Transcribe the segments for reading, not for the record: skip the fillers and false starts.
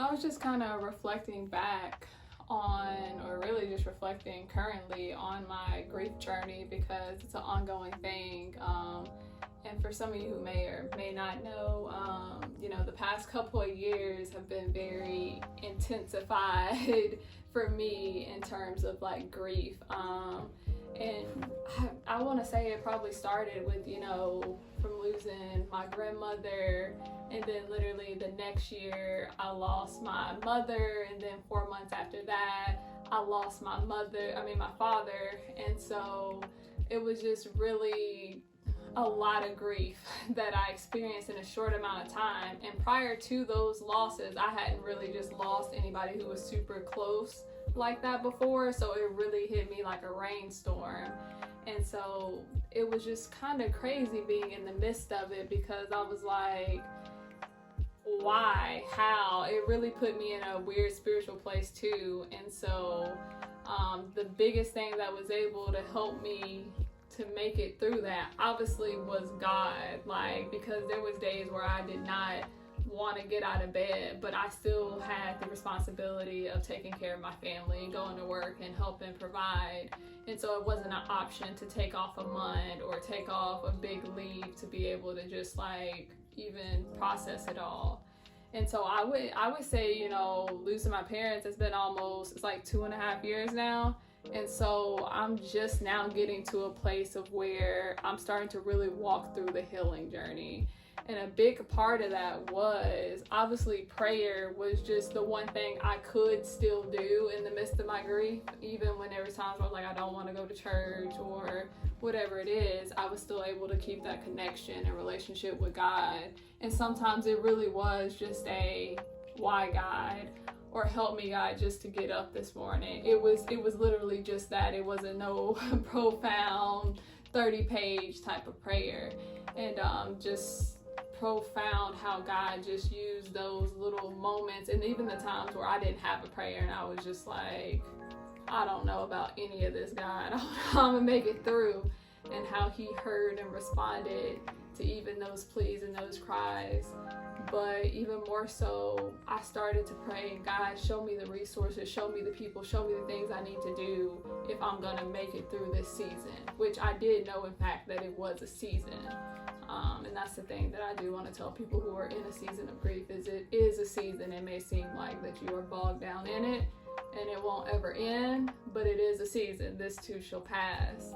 I was just kind of reflecting back on, or really just reflecting currently on my grief journey because it's an ongoing thing. And for some of you who may or may not know, the past couple of years have been very intensified for me in terms of like grief. And I want to say it probably started with, from losing my grandmother, and then literally the next year I lost my mother, and then 4 months after that I lost my father. And so it was just really a lot of grief that I experienced in a short amount of time. And prior to those losses, I hadn't really just lost anybody who was super close like that before, so it really hit me like a rainstorm. And so it was just kind of crazy being in the midst of it, because I was like, why, how? It really put me in a weird spiritual place too. And so the biggest thing that was able to help me to make it through that obviously was God, because there was days where I did not want to get out of bed, but I still had the responsibility of taking care of my family and going to work and helping provide. And so it wasn't an option to take off a month or take off a big leave to be able to just even process it all. And so I would say, losing my parents has been it's like 2.5 years now. And so I'm just now getting to a place of where I'm starting to really walk through the healing journey. And a big part of that was obviously prayer was just the one thing I could still do in the midst of my grief. Even when there was times where I don't want to go to church or whatever it is, I was still able to keep that connection and relationship with God. And sometimes it really was just a why God, or help me God just to get up this morning. It was literally just that. It wasn't no profound 30-page type of prayer. And just profound how God just used those little moments, and even the times where I didn't have a prayer and I was just like, I don't know about any of this, God. I don't know how I'm gonna make it through. And how he heard and responded to even those pleas and those cries. But even more so, I started to pray, God, show me the resources, show me the people, show me the things I need to do if I'm gonna make it through this season, which I did know, in fact, that it was a season. And that's the thing that I do want to tell people who are in a season of grief, is it is a season. It may seem like that you are bogged down in it and it won't ever end, but it is a season. This too shall pass.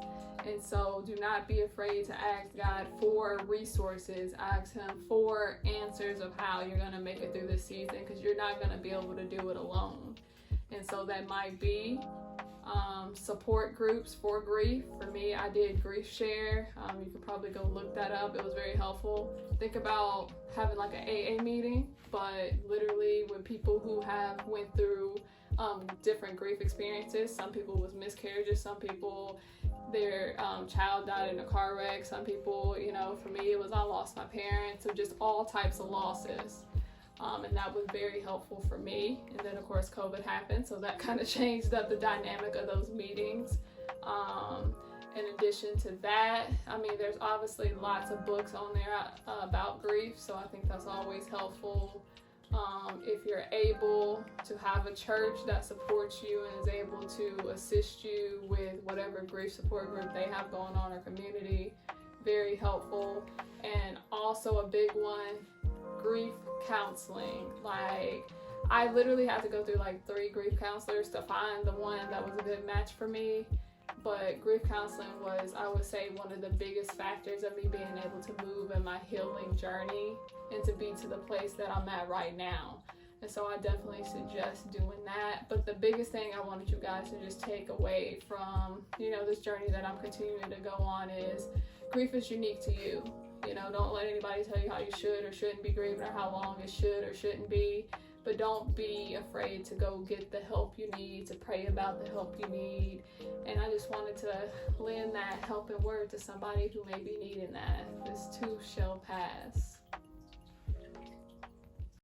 And so do not be afraid to ask God for resources. Ask him for answers of how you're going to make it through this season, because you're not going to be able to do it alone. And so that might be support groups for grief. For me, I did Grief Share. You could probably go look that up. It was very helpful. Think about having like an AA meeting, but literally with people who have went through different grief experiences. Some people was miscarriages, some people their child died in a car wreck, some people, for me it was I lost my parents, so just all types of losses. And that was very helpful for me. And then of course COVID happened, so that kind of changed up the dynamic of those meetings. In addition to that, there's obviously lots of books on there about grief, so I think that's always helpful. If you're able to have a church that supports you and is able to assist you with whatever grief support group they have going on, or community, very helpful. And also a big one, grief counseling. I literally had to go through 3 grief counselors to find the one that was a good match for me. But grief counseling was, I would say, one of the biggest factors of me being able to move in my healing journey and to be to the place that I'm at right now. And so I definitely suggest doing that. But the biggest thing I wanted you guys to just take away from, this journey that I'm continuing to go on is grief is unique to you. Don't let anybody tell you how you should or shouldn't be grieving, or how long it should or shouldn't be. But don't be afraid to go get the help you need, to pray about the help you need. And I just wanted to lend that helping word to somebody who may be needing that. This too shall pass.